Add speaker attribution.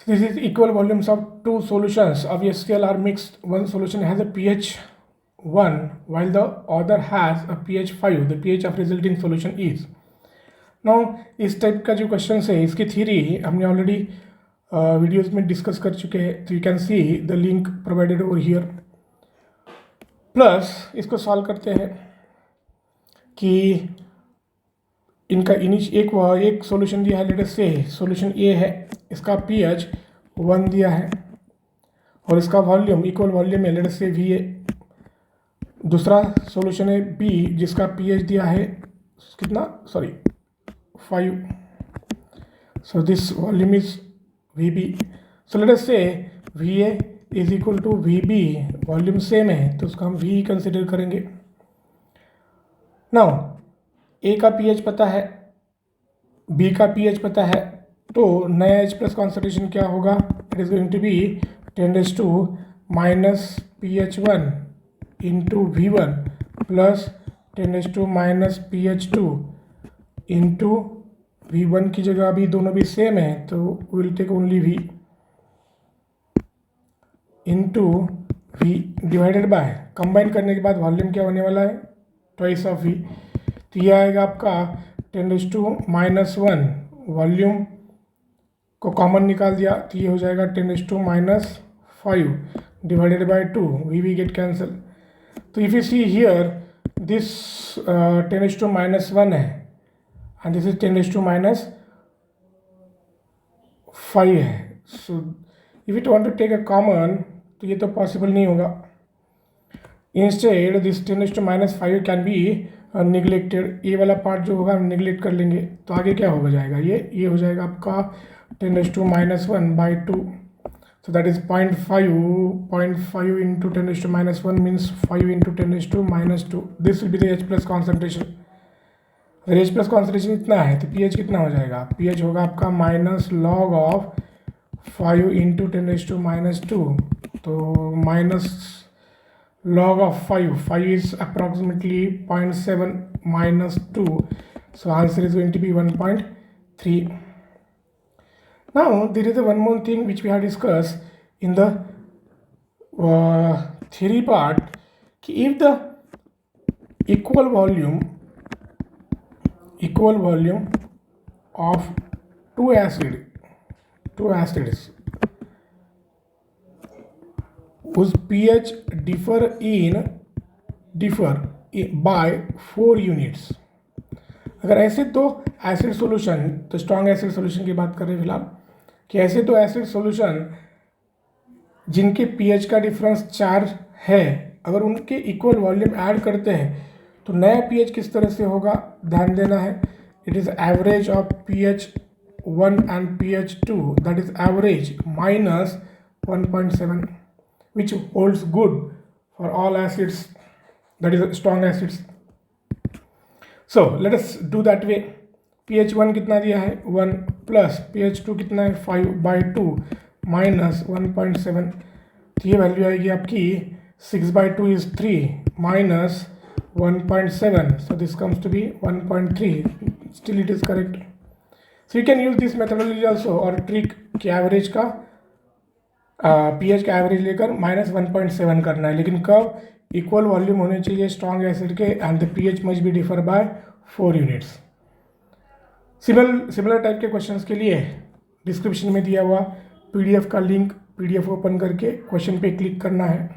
Speaker 1: So this is equal volumes of two solutions of HCl are mixed. One solution has a pH 1 while the other has a pH 5. The pH of resulting solution is. Now इस type का जो question है इसकी theory हमने already videos में discuss कर चुके हैं. तो you can see the link provided over here. Plus इसको सॉल्व करते हैं कि इनका एक सॉल्यूशन दिया है. लेट अस से सॉल्यूशन ए है, इसका pH 1 दिया है और इसका वॉल्यूम इक्वल वॉल्यूम है, लेट अस से वी ए. दूसरा सॉल्यूशन है बी जिसका pH दिया है कितना, 5. So this volume is VB. So let us say VA is equal to VB. Volume same है तो उसको हम V कंसिडर करेंगे. नाउ ए का pH पता है, बी का pH पता है, तो नया H प्लस कॉन्सेंट्रेशन क्या होगा? It is going to be 10⁻⁻ pH1 into V1 plus 10⁻⁻ pH2 into V1 की जगह अभी दोनों भी सेम है तो will take only V into V divided by, combine करने के बाद वॉल्यूम क्या होने वाला है? Twice of V. तो ये आएगा आपका 10⁻⁻1. वॉल्यूम को कॉमन निकाल दिया तो ये हो जाएगा 10⁻⁵ divided by 2. We get cancel. तो if you see here this 10⁻⁻1 है एंड दिस इज 10⁻⁵ है. So if it want to take a common तो ये तो पॉसिबल नहीं होगा. Instead this 10⁻⁵ can be neglected. ये वाला पार्ट जो होगा हम निगलेक्ट कर लेंगे तो आगे क्या होगा जाएगा, ये हो जाएगा आपका 10⁻⁻1/2. So that is 0.5 into 10⁻⁻1 means 5 into 10⁻⁻2. This will be the H plus concentration. अगर H प्लस कॉन्सेंट्रेशन इतना है तो pH कितना हो जाएगा? pH होगा आपका -log ऑफ 5 इंटू 10⁻⁻2. तो -log of 5 is approximately 0.7 minus 2. So answer is going to be 1.3. Now there is one more thing which we have discussed in the theory part, if the equal volume of two acids whose pH differ by 4 units. अगर ऐसे तो acid solution, तो strong acid solution की बात कर रहे हैं फिलहाल, कि ऐसे तो एसिड सॉल्यूशन जिनके pH का डिफरेंस 4 है, अगर उनके इक्वल वॉल्यूम ऐड करते हैं तो नया pH किस तरह से होगा ध्यान देना है. It is average of pH1 and pH2, that is average minus 1.7, which holds good for all acids, that is strong acids. So let us do that way. pH1 कितना दिया है 1 प्लस pH2 कितना है 5/2 माइनस 1.7. तो ये value आएगी आपकी 6/2 is 3 minus 1.7. So this comes to be 1.3. Still it is correct. So you can use this methodology also, और ट्रिक कि एवरेज का pH का एवरेज लेकर -1.7 करना है, लेकिन कब? इक्वल वॉल्यूम होने चाहिए स्ट्रॉन्ग एसिड के and the pH must be differ by 4 units. Similar type के क्वेश्चंस के लिए डिस्क्रिप्शन में दिया हुआ PDF का लिंक, PDF ओपन करके क्वेश्चन पे क्लिक करना है.